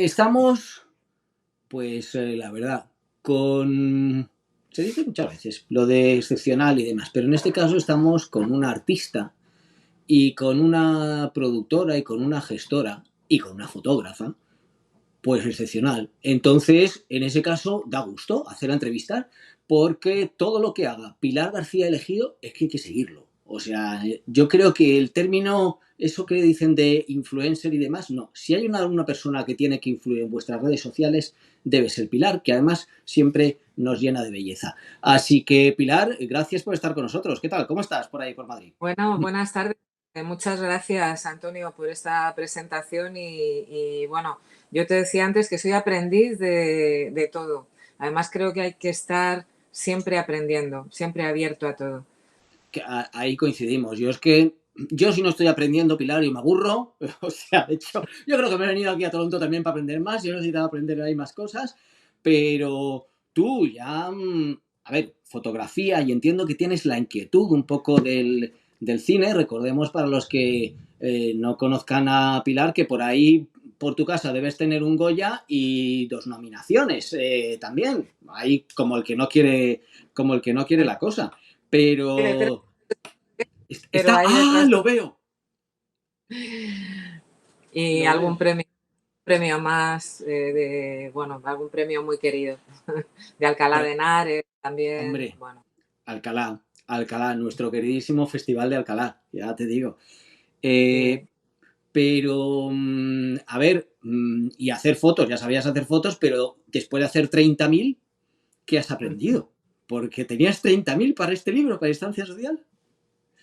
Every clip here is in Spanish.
Estamos, pues la verdad, con... Se dice muchas veces lo de excepcional y demás, pero en este caso estamos con una artista y con una productora y con una gestora y con una fotógrafa, pues excepcional. Entonces, en ese caso, da gusto hacer la entrevista porque todo lo que haga Pilar García Elegido es que hay que seguirlo. O sea, yo creo que el término, eso que dicen de influencer y demás, no. Si hay una persona que tiene que influir en vuestras redes sociales, debe ser Pilar, que además siempre nos llena de belleza. Así que, Pilar, gracias por estar con nosotros. ¿Qué tal? ¿Cómo estás por ahí, por Madrid? Bueno, buenas tardes. Muchas gracias, Antonio, por esta presentación bueno, yo te decía antes que soy aprendiz de todo. Además, creo que hay que estar siempre aprendiendo, siempre abierto a todo. Que ahí coincidimos. Yo es que yo si no estoy aprendiendo, Pilar, y me aburro. O sea, de hecho, yo creo que me he venido aquí a Toronto también para aprender más. Yo necesitaba aprender ahí más cosas. Pero tú ya, a ver, fotografía, y entiendo que tienes la inquietud un poco del cine. Recordemos para los que no conozcan a Pilar que por ahí, por tu casa, debes tener un Goya y 2 nominaciones también. Ahí como el que no quiere la cosa. Tiene tres, Pero pero está, ahí ¡ah! detrás Lo veo, y lo algún veo. premio más bueno, algún premio muy querido de Alcalá Pero, de Henares también, hombre, bueno. Alcalá, nuestro queridísimo Festival de Alcalá, ya te digo. Sí. Eh, pero, a ver, y hacer fotos, ya sabías hacer fotos, pero después de hacer 30.000, ¿qué has aprendido? Porque tenías 30.000 para este libro, para Distancia Social.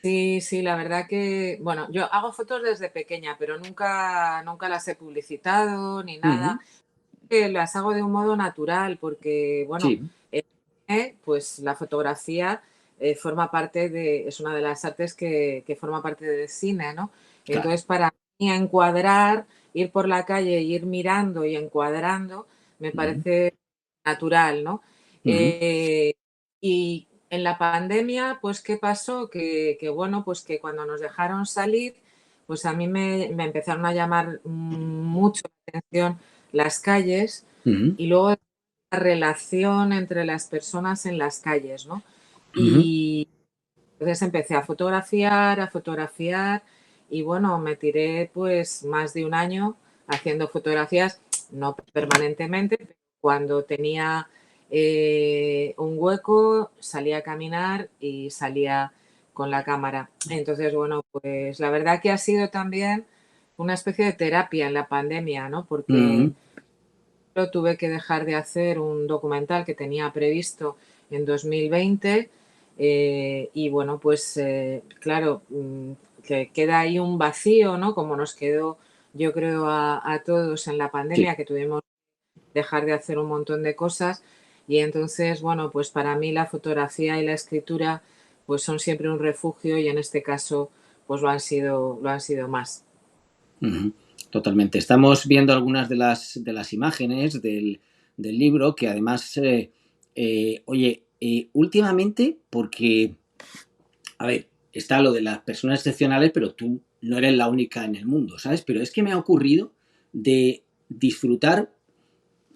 Sí, sí, la verdad que, bueno, yo hago fotos desde pequeña, pero nunca las he publicitado ni nada. Ujú. Las hago de un modo natural porque, bueno, Sí. pues la fotografía forma parte es una de las artes que forma parte del cine, ¿no? Claro. Entonces, para mí encuadrar, ir por la calle, ir mirando y encuadrando, me Ujú. parece natural, ¿no? Ujú. Eh, y en la pandemia, pues, ¿qué pasó? Bueno, pues que cuando nos dejaron salir, pues a mí me empezaron a llamar mucho la atención las calles Ujú. y luego la relación entre las personas en las calles, ¿no? Ujú. Y entonces empecé a fotografiar y bueno, me tiré pues más de un año haciendo fotografías, no permanentemente, pero cuando tenía un hueco salía a caminar y salía con la cámara. Entonces, bueno, pues la verdad que ha sido también una especie de terapia en la pandemia, ¿no? Porque Ujú. yo tuve que dejar de hacer un documental que tenía previsto en 2020 y bueno, pues claro, que queda ahí un vacío, ¿no? Como nos quedó, yo creo, a todos en la Sí. pandemia, que tuvimos que dejar de hacer un montón de cosas y entonces, bueno, pues para mí la fotografía y la escritura pues son siempre un refugio y en este caso pues lo han sido más. Ujú. Totalmente. Estamos viendo algunas de las imágenes del libro que además, oye, últimamente, porque, a ver, está lo de las personas excepcionales, pero tú no eres la única en el mundo, ¿sabes? Pero es que me ha ocurrido de disfrutar.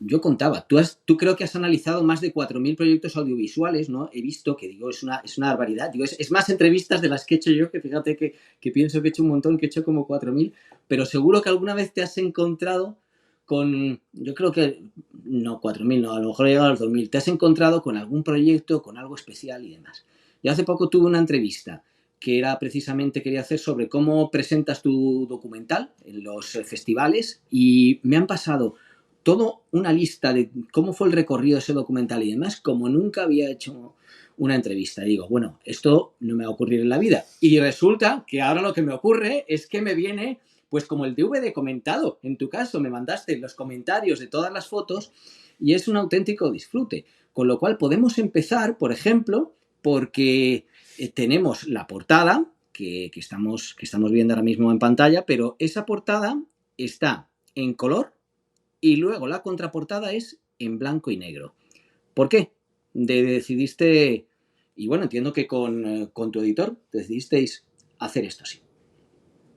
Yo contaba, tú creo que has analizado más de 4.000 proyectos audiovisuales, ¿no? He visto que, digo, es una barbaridad. Digo, es más entrevistas de las que he hecho yo, que fíjate que pienso que he hecho un montón, que he hecho como 4.000, pero seguro que alguna vez te has encontrado con, yo creo que, no, 4.000 no, a lo mejor he llegado a los 2.000, te has encontrado con algún proyecto, con algo especial y demás. Yo hace poco tuve una entrevista que era precisamente, quería hacer sobre cómo presentas tu documental en los festivales y me han pasado todo una lista de cómo fue el recorrido de ese documental y demás, como nunca había hecho una entrevista. Y digo, bueno, esto no me va a ocurrir en la vida. Y resulta que ahora lo que me ocurre es que me viene, pues como el DVD comentado, en tu caso, me mandaste los comentarios de todas las fotos y es un auténtico disfrute. Con lo cual podemos empezar, por ejemplo, porque tenemos la portada que estamos viendo ahora mismo en pantalla, pero esa portada está en color y luego la contraportada es en blanco y negro. ¿Por qué? Decidiste, y bueno, entiendo que con tu editor decidisteis hacer esto así.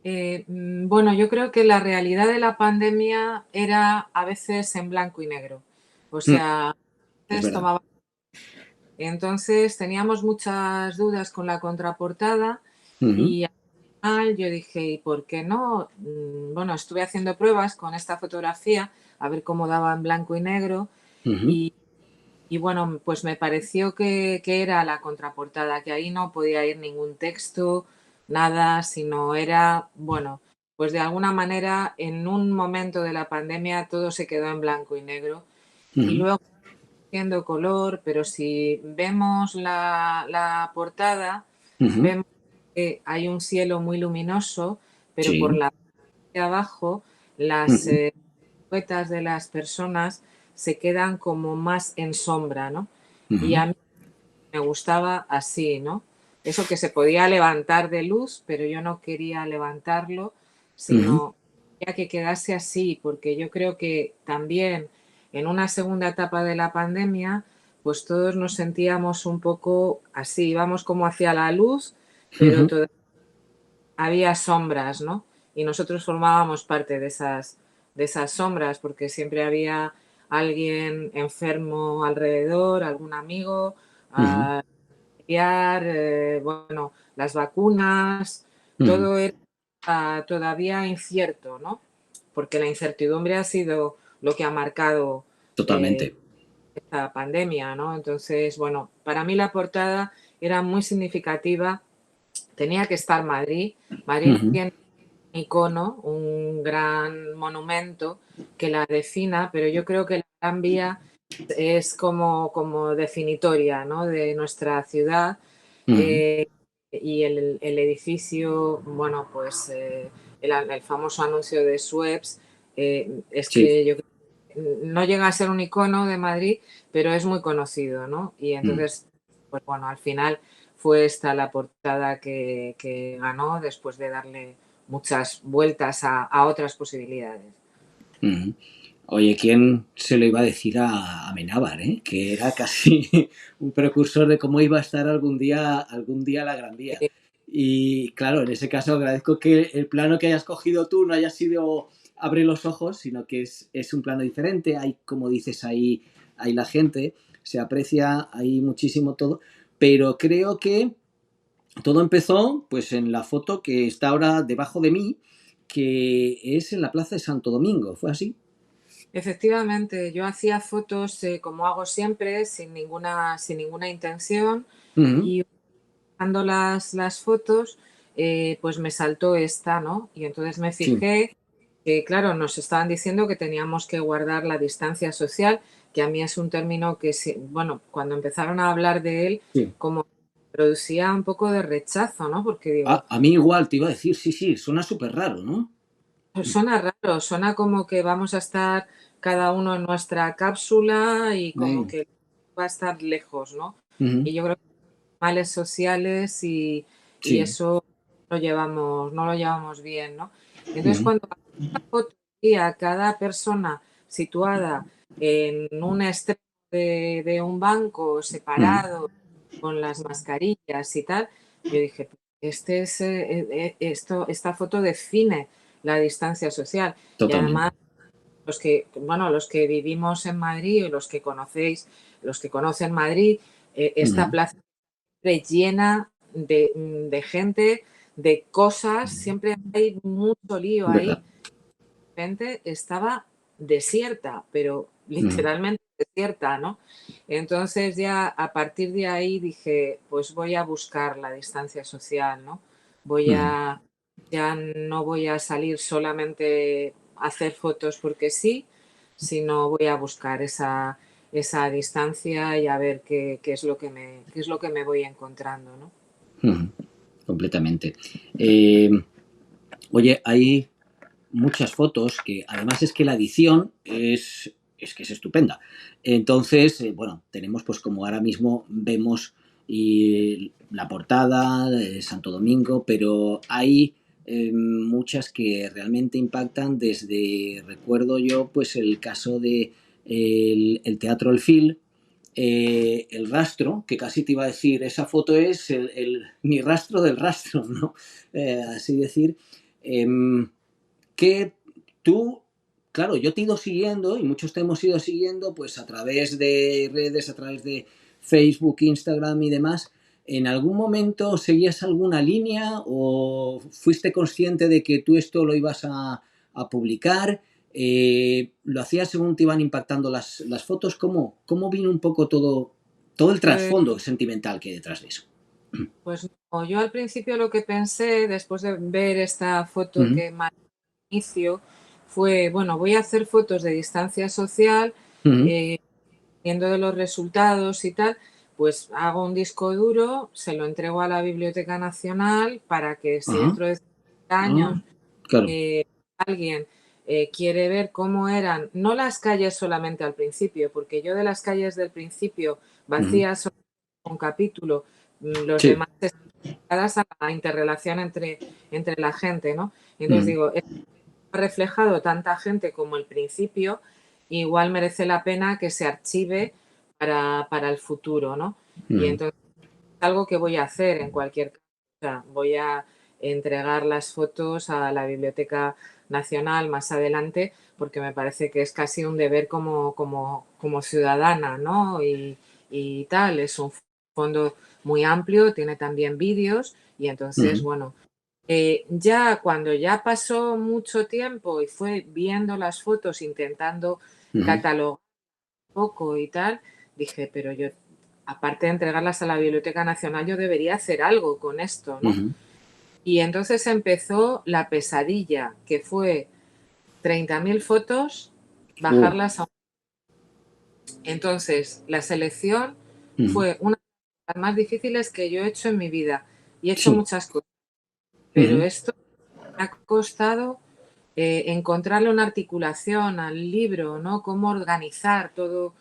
Bueno, yo creo que la realidad de la pandemia era a veces en blanco y negro. O Mm, sea, a es veces verdad. tomaba. Entonces teníamos muchas dudas con la contraportada Ujú, y al final yo dije, ¿y por qué no? Bueno, estuve haciendo pruebas con esta fotografía a ver cómo daba en blanco y negro ujú, y, y bueno, pues me pareció que era la contraportada, que ahí no podía ir ningún texto, nada, sino era, bueno, pues de alguna manera en un momento de la pandemia todo se quedó en blanco y negro y ujú, luego siendo color, pero si vemos la portada, ujú. vemos que hay un cielo muy luminoso, pero por Sí. la parte de abajo las Ujú, siluetas de las personas se quedan como más en sombra, ¿no? Y ujú, a mí me gustaba así, ¿no? Eso que se podía levantar de luz, pero yo no quería levantarlo, ujú, sino quería que quedase así, porque yo creo que también en una segunda etapa de la pandemia, pues todos nos sentíamos un poco así, íbamos como hacia la luz, pero ujú, todavía había sombras, ¿no? Y nosotros formábamos parte de esas sombras, porque siempre había alguien enfermo alrededor, algún amigo, ujú, familiar, bueno, las vacunas, ujú. todo era todavía incierto, ¿no? Porque la incertidumbre ha sido lo que ha marcado Totalmente. esta pandemia, ¿no? Entonces, bueno, para mí la portada era muy significativa. Tenía que estar Madrid. Madrid Ujú, tiene un icono, un gran monumento que la defina, pero yo creo que la Gran Vía es como definitoria, ¿no? De nuestra ciudad. ujú. eh, y el edificio, bueno, pues el famoso anuncio de Suez, es Sí. que yo creo que no llega a ser un icono de Madrid, pero es muy conocido, ¿no? Y Mm, entonces, pues bueno, al final fue esta la portada que ganó después de darle muchas vueltas a otras posibilidades. ujú. Oye, ¿quién se lo iba a decir a Amenábar, que era casi un precursor de cómo iba a estar algún día la Gran Vía? Eh, Y claro, en ese caso agradezco que el plano que hayas cogido tú no haya sido abre los ojos, sino que es un plano diferente. Hay, como dices, hay la gente, se aprecia, hay muchísimo todo. Pero creo que todo empezó pues en la foto que está ahora debajo de mí, que es en la Plaza de Santo Domingo. ¿Fue así? Efectivamente, yo hacía fotos como hago siempre, sin ninguna intención, Ujú, y buscando las fotos, pues me saltó esta, ¿no? Y entonces me sí, fijé que, claro, nos estaban diciendo que teníamos que guardar la distancia social, que a mí es un término que, bueno, cuando empezaron a hablar de él, sí. como producía un poco de rechazo, ¿no? Porque digo, A mí igual te iba a decir, sí, sí, suena súper raro, ¿no? pues suena raro, suena como que vamos a estar cada uno en nuestra cápsula y como Mm, que va a estar lejos, ¿no? ujú, Y yo creo que males sociales y sí, eso no lo llevamos bien, ¿no? Entonces, ujú, cuando la foto y a cada persona situada en un extremo de un banco ujú, separado con las mascarillas y tal, yo dije, esta foto define la distancia social. Y además, totalmente. los que vivimos en Madrid o los que conocen Madrid, esta Ujú, plaza llena de gente, de cosas, siempre hay mucho lío ahí. ¿verdad? De repente estaba desierta, pero Ujú, literalmente desierta, ¿no? Entonces ya a partir de ahí dije, pues voy a buscar la distancia social, ¿no? Voy ujú, a, ya no voy a salir solamente a hacer fotos porque sí, sino voy a buscar esa distancia y a ver qué es lo que qué es lo que me voy encontrando, ¿no? ujú, completamente. Eh, Oye, hay muchas fotos que además es que la edición es que es estupenda. Entonces, bueno, tenemos pues como ahora mismo vemos la portada de Santo Domingo, pero hay muchas que realmente impactan desde, recuerdo yo, pues el caso de el Teatro El Fil, el rastro, que casi te iba a decir, esa foto es mi rastro del rastro, ¿no? Así decir, que tú, claro, yo te he ido siguiendo y muchos te hemos ido siguiendo pues a través de redes, a través de Facebook, Instagram y demás. ¿En algún momento seguías alguna línea o fuiste consciente de que tú esto lo ibas a publicar? ¿Lo hacías según te iban impactando las fotos? ¿Cómo vino un poco todo el Pues, trasfondo sentimental que hay detrás de eso? pues no, yo al principio lo que pensé, después de ver esta foto Ujú, que me inicio, fue, bueno, voy a hacer fotos de distancia social, ujú, eh, viendo de los resultados y tal, pues hago un disco duro, se lo entrego a la Biblioteca Nacional para que si ajá, dentro de 50 ah, años claro. alguien quiere ver cómo eran, no las calles solamente al principio, porque yo de las calles del principio Ujú, vacías un capítulo, los sí. demás están dedicadas a la interrelación entre la gente, ¿no? Entonces Ujú, digo, ha reflejado tanta gente como el principio, igual merece la pena que se archive para el futuro, ¿no? Y ujú, entonces es algo que voy a hacer en cualquier caso. O sea, voy a entregar las fotos a la Biblioteca Nacional más adelante porque me parece que es casi un deber como ciudadana, ¿no? Y tal, es un fondo muy amplio, tiene también vídeos y entonces, ujú, bueno, ya cuando ya pasó mucho tiempo y fue viendo las fotos, intentando ujú, catalogar un poco y tal, dije, pero yo, aparte de entregarlas a la Biblioteca Nacional, yo debería hacer algo con esto, ¿no? ujú. Y entonces empezó la pesadilla, que fue 30.000 fotos, Uh, bajarlas a... Entonces, la selección ujú, fue una de las más difíciles que yo he hecho en mi vida. Y he hecho sí. muchas cosas, pero Ujú, esto me ha costado encontrarle una articulación al libro, ¿no? Cómo organizar todo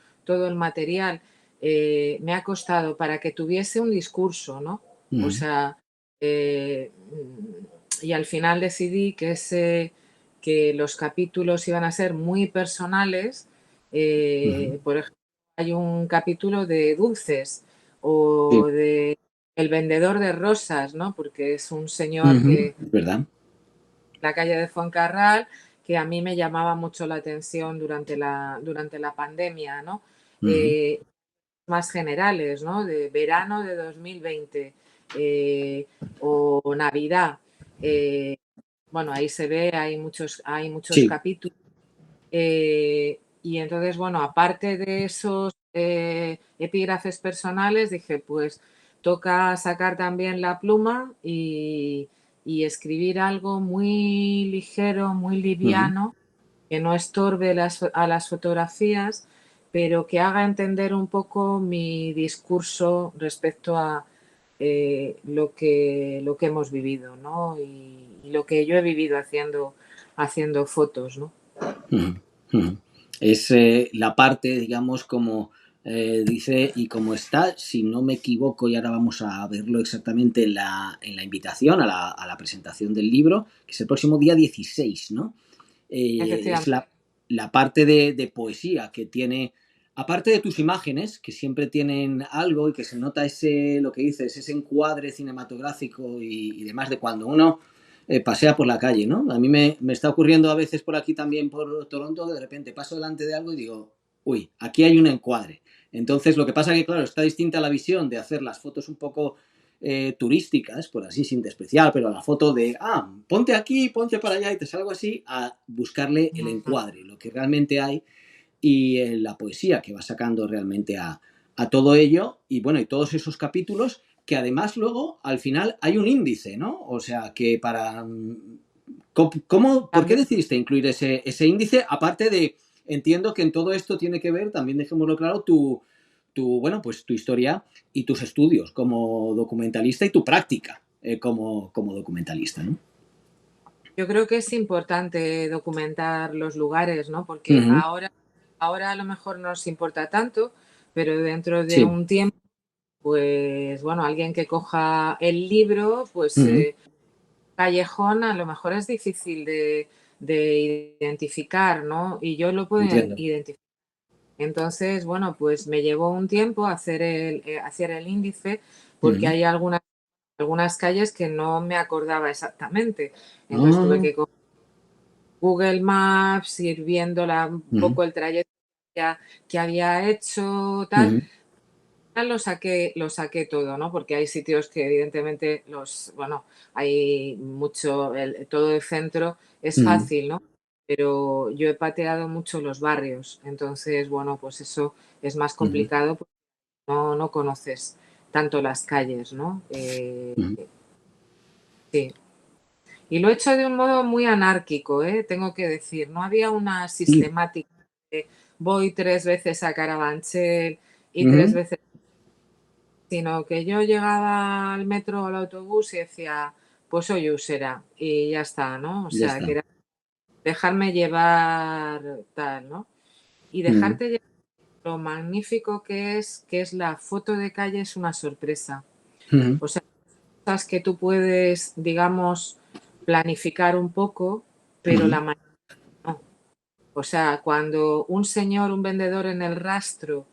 el material. Me ha costado para que tuviese un discurso, ¿no? O ujú, sea, y al final decidí que los capítulos iban a ser muy personales. ujú. Por ejemplo, hay un capítulo de dulces Sí. o de El vendedor de rosas, ¿no? Porque es un señor Ujú, que es verdad. la calle de Fuencarral, que a mí me llamaba mucho la atención durante la pandemia, ¿no? Ujú, Eh, Más generales, ¿no? De verano de 2020 eh, o Navidad. Eh, bueno, ahí se ve, hay muchos sí. capítulos. Y entonces, bueno, aparte de esos epígrafes personales, dije, pues toca sacar también la pluma y escribir algo muy ligero, muy Ujú, liviano, que no estorbe a las fotografías, pero que haga entender un poco mi discurso respecto a lo que hemos vivido, ¿no? Y lo que yo he vivido haciendo fotos, ¿no? ujú, ujú. Es la parte, digamos, como dice y como está, si no me equivoco, y ahora vamos a verlo exactamente en la invitación a la presentación del libro, que es el próximo día 16, ¿no? Es Efectivamente. la parte de poesía que tiene, aparte de tus imágenes, que siempre tienen algo y que se nota lo que dices, ese encuadre cinematográfico y demás de cuando uno pasea por la calle, ¿no? A mí me está ocurriendo a veces por aquí también, por Toronto, que de repente paso delante de algo y digo, uy, aquí hay un encuadre. Entonces, lo que pasa que, claro, está distinta la visión de hacer las fotos un poco turísticas, por así sin despreciar, pero la foto de, ponte aquí, ponte para allá y te salgo así, a buscarle el encuadre, lo que realmente hay y la poesía que va sacando realmente a todo ello y bueno, y todos esos capítulos que además luego al final hay un índice, ¿no? O sea, que para... ¿Por qué También, decidiste incluir ese índice? Aparte de, entiendo que en todo esto tiene que ver, también dejémoslo claro, bueno, pues tu historia y tus estudios como documentalista y tu práctica como documentalista, ¿no? yo creo que es importante documentar los lugares, ¿no? Porque Ujú, ahora a lo mejor no nos importa tanto, pero dentro de sí. un tiempo, pues bueno, alguien que coja el libro, pues Ujú, callejón a lo mejor es difícil de identificar, ¿no? Y yo lo puedo entiendo. identificar. Entonces, bueno, pues me llevó un tiempo hacer el índice porque Ujú, hay algunas algunas calles que no me acordaba exactamente. Entonces tuve Ah, que coger Google Maps, ir viéndola un ujú, poco el trayecto que había hecho, tal. ujú, Lo saqué todo, ¿no? Porque hay sitios que evidentemente bueno, hay mucho, todo el centro es ujú, fácil, ¿no? Pero yo he pateado mucho los barrios, entonces, bueno, pues eso es más ujú, complicado porque no conoces tanto las calles, ¿no? ujú. Sí. Y lo he hecho de un modo muy anárquico, tengo que decir. No había una Sí, sistemática de voy 3 veces a Carabanchel y tres ujú, veces, sino que yo llegaba al metro o al autobús y decía, pues soy usera y ya está, ¿no? O ya sea, que está. era dejarme llevar tal, ¿no? Y Ujú, dejarte llevar lo magnífico que es la foto de calle es una sorpresa. ujú, O sea, cosas que tú puedes, digamos, planificar un poco, pero ujú. la mayoría no. O sea, cuando un señor, un vendedor en el rastro,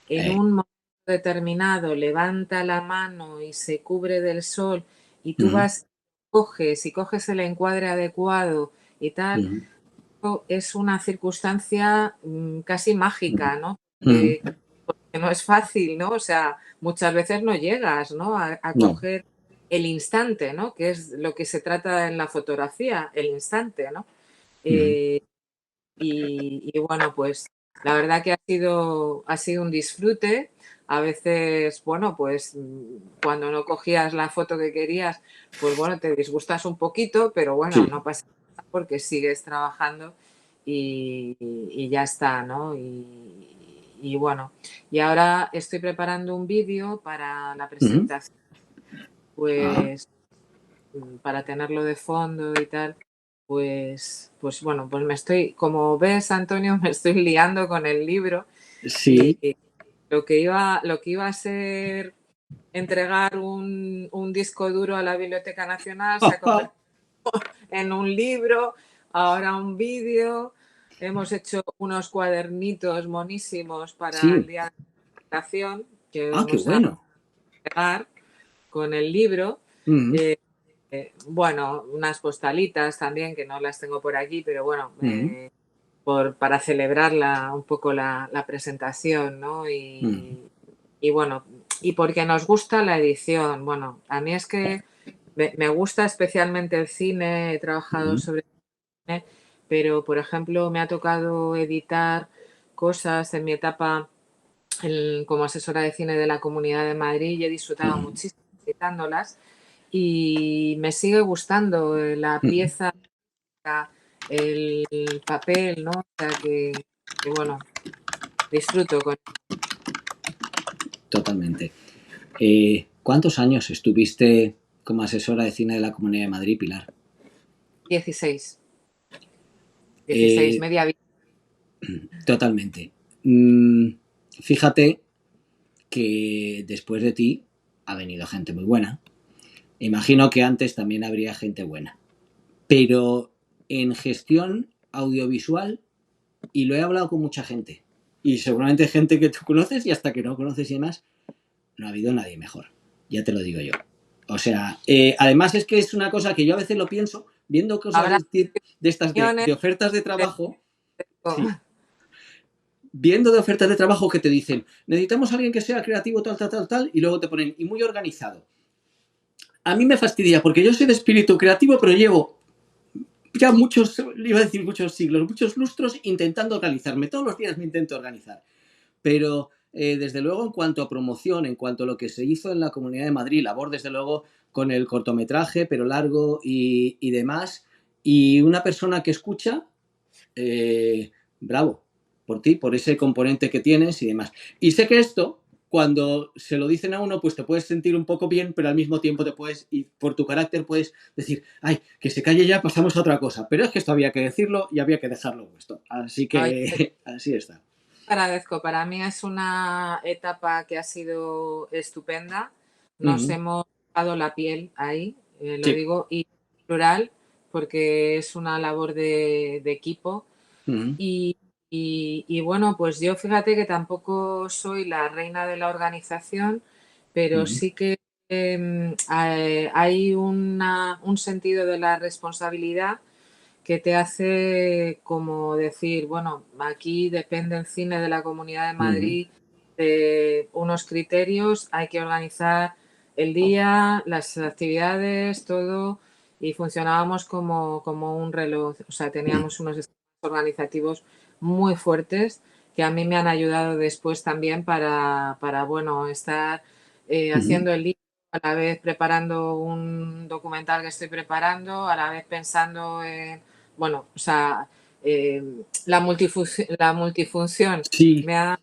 en Eh, un momento determinado levanta la mano y se cubre del sol y tú ujú, vas, coges el encuadre adecuado y tal, ujú, es una circunstancia casi ujú, mágica, ¿no? ujú. Que no es fácil, ¿no? O sea, muchas veces no llegas, ¿no? A No. coger el instante, ¿no? Que es lo que se trata en la fotografía, el instante, ¿no? Ujú. Eh, y bueno, pues la verdad que ha sido un disfrute. A veces, bueno, pues cuando no cogías la foto que querías, pues bueno, te disgustas un poquito, pero bueno, Sí. no pasa nada porque sigues trabajando y ya está, ¿no? Y bueno, y ahora estoy preparando un vídeo para la Ujú. presentación, Ah, pues para tenerlo de fondo y tal, pues bueno, pues me estoy, como ves, Antonio, me estoy liando con el libro y sí. lo que iba a ser entregar un disco duro a la Biblioteca Nacional se ha convertido en un libro, ahora un vídeo. Hemos hecho unos cuadernitos monísimos para el Sí. día de la presentación que Ah, qué vamos a bueno. pegar con el libro. Ujú, Eh, bueno, unas postalitas también, que no las tengo por aquí, pero bueno, ujú, para celebrar un poco la presentación, ¿no? ujú, Y bueno, y porque nos gusta la edición. Bueno, a mí es que me gusta especialmente el cine, he trabajado ujú, sobre cine, pero por ejemplo me ha tocado editar cosas en mi etapa como asesora de cine de la Comunidad de Madrid y he disfrutado ujú, muchísimo editándolas y me sigue gustando la ujú. pieza, el papel, ¿no? O sea que bueno, disfruto con Totalmente. ¿Cuántos años estuviste como asesora de cine de la Comunidad de Madrid, Pilar? 16, 16, Eh, media vida. totalmente. Mm, fíjate que después de ti ha venido gente muy buena. Imagino que antes también habría gente buena. Pero en gestión audiovisual, y lo he hablado con mucha gente, y seguramente gente que tú conoces y hasta que no conoces y demás, no ha habido nadie mejor. Ya te lo digo yo. O sea, además es que es una cosa que yo a veces lo pienso, viendo cosas Habrá de estas opiniones, de ofertas de trabajo, pero sí, viendo de ofertas de trabajo que te dicen, necesitamos a alguien que sea creativo, tal, tal, tal, tal, y luego te ponen, y muy organizado. A mí me fastidia, porque yo soy de espíritu creativo, pero llevo ya muchos, iba a decir muchos siglos, muchos lustros intentando organizarme. Todos los días me intento organizar. Pero desde luego en cuanto a promoción, en cuanto a lo que se hizo en la Comunidad de Madrid, labor desde luego con el cortometraje, pero largo y demás, y una persona que escucha, bravo, por ti, por ese componente que tienes y demás. Y sé que esto, cuando se lo dicen a uno, pues te puedes sentir un poco bien, pero al mismo tiempo te puedes, y por tu carácter puedes decir, ay, que se calle ya, pasamos a otra cosa. Pero es que esto había que decirlo y había que dejarlo puesto. Así ay, que así está. agradezco. Para mí es una etapa que ha sido estupenda. Uh Nos -huh. hemos dado la piel ahí, lo Sí. digo, y plural, porque es una labor de equipo. Uh -huh. Y, y bueno, pues yo fíjate que tampoco soy la reina de la organización, Uh pero -huh. sí que hay un sentido de la responsabilidad que te hace como decir, bueno, aquí depende el cine de la Comunidad de Ujú, Madrid de unos criterios, hay que organizar el día, las actividades, todo, y funcionábamos como un reloj, o sea, ujú, teníamos unos sistemas organizativos muy fuertes que a mí me han ayudado después también para bueno, estar ujú. haciendo el libro, a la vez preparando un documental que estoy preparando, a la vez pensando en, bueno, o sea, la multifunción Sí, me ha,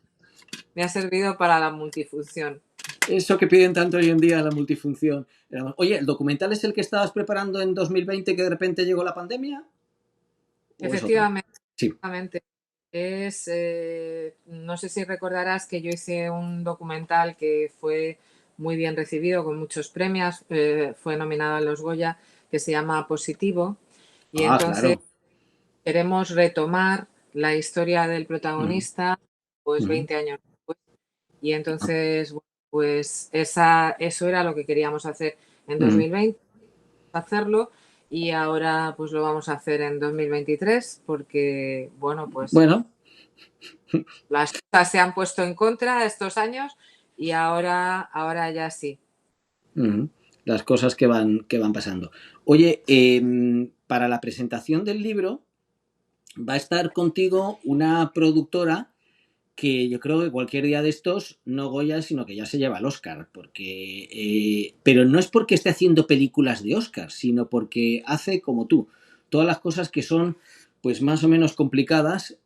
me ha servido para la multifunción. eso que piden tanto hoy en día, la multifunción. Oye, ¿el documental es el que estabas preparando en 2020 que de repente llegó la pandemia? ¿O es otro? Efectivamente, Sí. efectivamente. No sé si recordarás que yo hice un documental que fue muy bien recibido, con muchos premios, fue nominado a los Goya, que se llama Positivo. Y Ah, entonces claro. queremos retomar la historia del Ujú, protagonista, pues ujú. 20 años después. Y Ah, entonces, bueno, pues eso era lo que queríamos hacer en ujú. 2020, hacerlo, y ahora pues lo vamos a hacer en 2023 porque, bueno, pues Bueno, las cosas se han puesto en contra estos años y ahora ya sí. ujú. Las cosas que van pasando. Oye, para la presentación del libro va a estar contigo una productora que yo creo que cualquier día de estos no Goya, sino que ya se lleva el Oscar, porque, pero no es porque esté haciendo películas de Oscar, sino porque hace como tú, todas las cosas que son pues más o menos complicadas,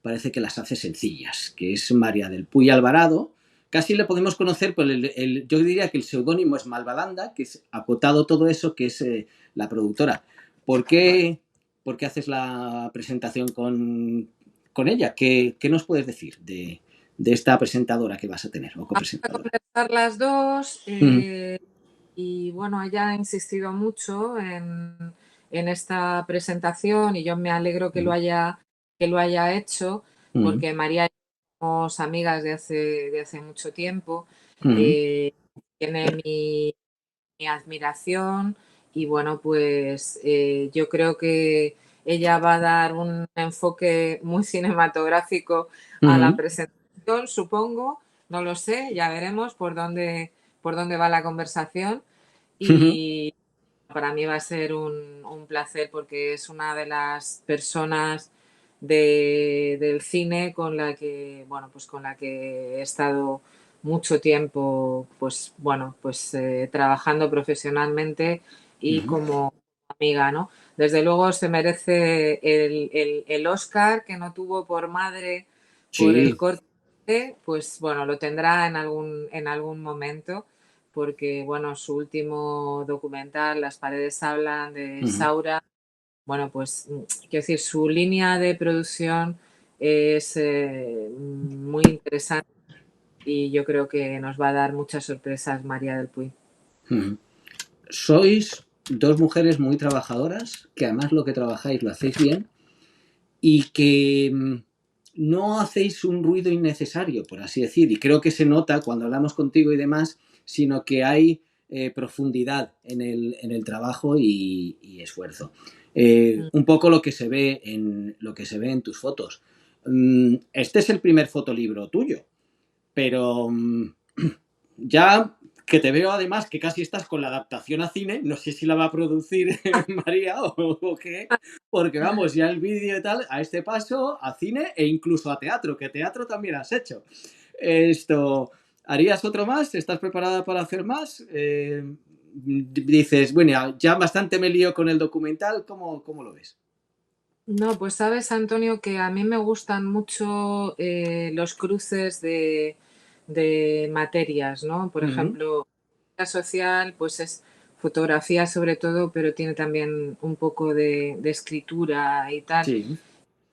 parece que las hace sencillas, que es María del Puy Alvarado. Casi le podemos conocer por yo diría que el seudónimo es Malvalanda, que es acotado todo eso, que es la productora. ¿Por qué, ¿Por qué haces la presentación con ella? ¿Qué nos puedes decir de esta presentadora que vas a tener o A copresentadora? conversar las dos, Mm, y bueno, ella ha insistido mucho en esta presentación y yo me alegro mm, que lo haya hecho mm, porque María y yo somos amigas de hace mucho tiempo, mm, eh, tiene mi admiración y bueno, pues yo creo que ella va a dar un enfoque muy cinematográfico a la mm, presentación, supongo, no lo sé, ya veremos por dónde va la conversación mm, y para mí va a ser un placer porque es una de las personas del cine con la que, bueno, pues con la que he estado mucho tiempo, pues bueno, pues trabajando profesionalmente y mm. como amiga, ¿no? Desde luego se merece el Oscar que no tuvo por madre por el Sí. corte, pues bueno, lo tendrá en algún momento porque, bueno, su último documental, Las paredes hablan, de Mm, Saura, bueno, pues, quiero decir, su línea de producción es muy interesante y yo creo que nos va a dar muchas sorpresas María del Puy. mm. Sois dos mujeres muy trabajadoras, que además lo que trabajáis lo hacéis bien y que no hacéis un ruido innecesario, por así decir. Y creo que se nota cuando hablamos contigo y demás, sino que hay profundidad en el trabajo y esfuerzo. Mm. Un poco lo que se ve lo que se ve en tus fotos. Este es el primer fotolibro tuyo, pero ya que te veo además que casi estás con la adaptación a cine, no sé si la va a producir María o qué, porque vamos, ya el vídeo y tal, a este paso, a cine e incluso a teatro, que teatro también has hecho. Esto, ¿harías otro más? ¿Estás preparada para hacer más? Dices, bueno, ya bastante me lío con el documental, ¿cómo lo ves? No, pues sabes, Antonio, que a mí me gustan mucho los cruces de materias, ¿no? Por Ujú, ejemplo, la social, pues es fotografía sobre todo, pero tiene también un poco de escritura y tal. sí,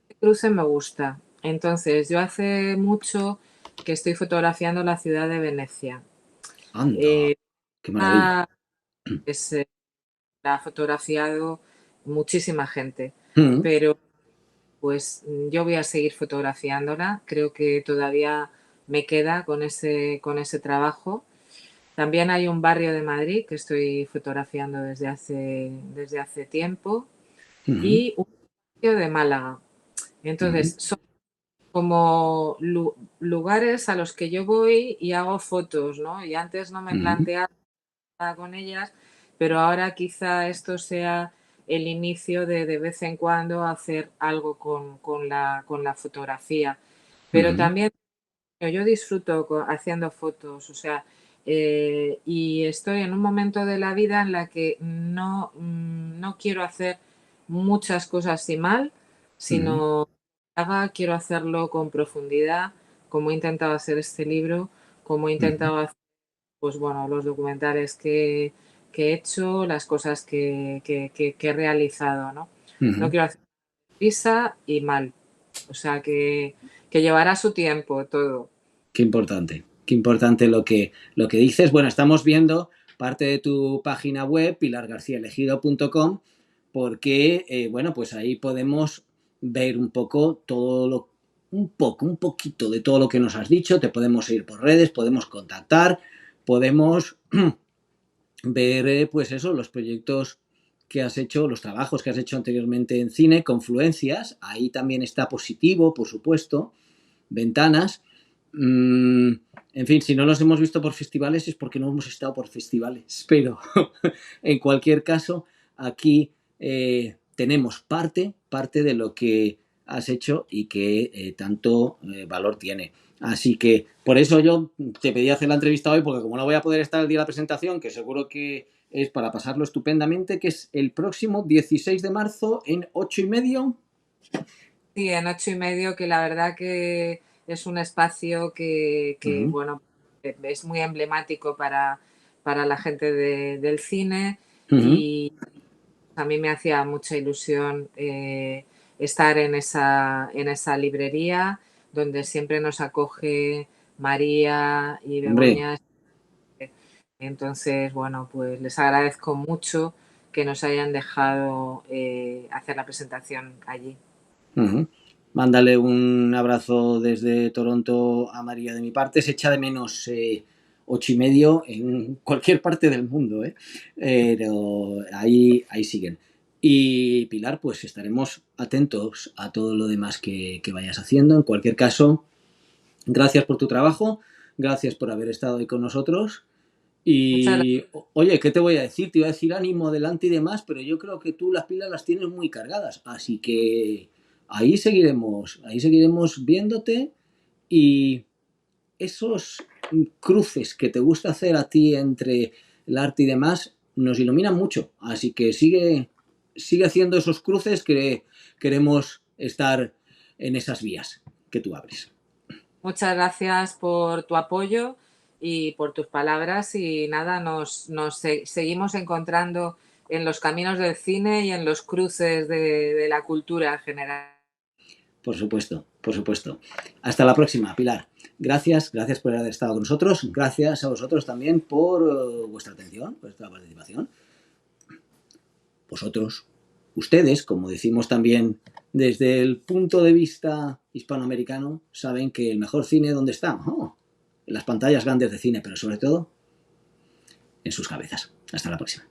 El cruce me gusta. Entonces, yo hace mucho que estoy fotografiando la ciudad de Venecia. anda, Eh, qué maravilla. ah, es, la ha fotografiado muchísima gente, Ujú, pero pues yo voy a seguir fotografiándola. Creo que todavía me queda con ese trabajo. También hay un barrio de Madrid que estoy fotografiando desde hace tiempo Ujú, y un barrio de Málaga. ujú, Entonces, son como lugares a los que yo voy y hago fotos, ¿no? Y antes no me ujú, planteaba con ellas, pero ahora quizá esto sea el inicio de vez en cuando hacer algo con la fotografía. Pero ujú, también yo disfruto haciendo fotos, o sea, y estoy en un momento de la vida en la que no, no quiero hacer muchas cosas y mal, ujú, sino quiero hacerlo con profundidad, como he intentado hacer este libro, como he ujú, intentado hacer, pues bueno, los documentales que he hecho, las cosas que he realizado, ¿no? No ujú. quiero hacer prisa y mal, o sea, que llevará su tiempo todo. Qué importante lo que dices. Bueno, estamos viendo parte de tu página web, pilargarciaelegido.com, porque, bueno, pues ahí podemos ver un poco un poquito de todo lo que nos has dicho. Te podemos seguir por redes, podemos contactar, podemos ver, pues eso, los proyectos que has hecho, los trabajos que has hecho anteriormente en cine, confluencias. Ahí también está Positivo, por supuesto, Ventanas. En fin, si no los hemos visto por festivales es porque no hemos estado por festivales, pero en cualquier caso, aquí tenemos parte de lo que has hecho y que tanto valor tiene. Así que por eso yo te pedí hacer la entrevista hoy, porque como no voy a poder estar el día de la presentación, que seguro que es para pasarlo estupendamente, que es el próximo 16 de marzo en 8:30. Sí, en 8:30, que la verdad que es un espacio Uh-huh, bueno, es muy emblemático para la gente del cine uh-huh, y a mí me hacía mucha ilusión estar en esa librería donde siempre nos acoge María y hombre. Begoña. Entonces, bueno, pues les agradezco mucho que nos hayan dejado hacer la presentación allí. Uh-huh. Mándale un abrazo desde Toronto a María de mi parte. Se echa de menos 8:30 en cualquier parte del mundo, ¿eh? Pero ahí siguen. Y Pilar, pues estaremos atentos a todo lo demás que vayas haciendo. En cualquier caso, gracias por tu trabajo, gracias por haber estado ahí con nosotros. Muchas Y oye, ¿qué te voy a decir? Te iba a decir ánimo adelante y demás, pero yo creo que tú las pilas las tienes muy cargadas. Así que ahí seguiremos viéndote y esos cruces que te gusta hacer a ti entre el arte y demás nos iluminan mucho. Así que sigue haciendo esos cruces que queremos estar en esas vías que tú abres. Muchas gracias por tu apoyo y por tus palabras y nada, seguimos encontrando en los caminos del cine y en los cruces de la cultura en general. Por supuesto, por supuesto. Hasta la próxima, Pilar. Gracias por haber estado con nosotros. Gracias a vosotros también por vuestra atención, por vuestra participación. Vosotros, ustedes, como decimos también desde el punto de vista hispanoamericano, saben que el mejor cine, ¿dónde está? Oh, en las pantallas grandes de cine, pero sobre todo en sus cabezas. Hasta la próxima.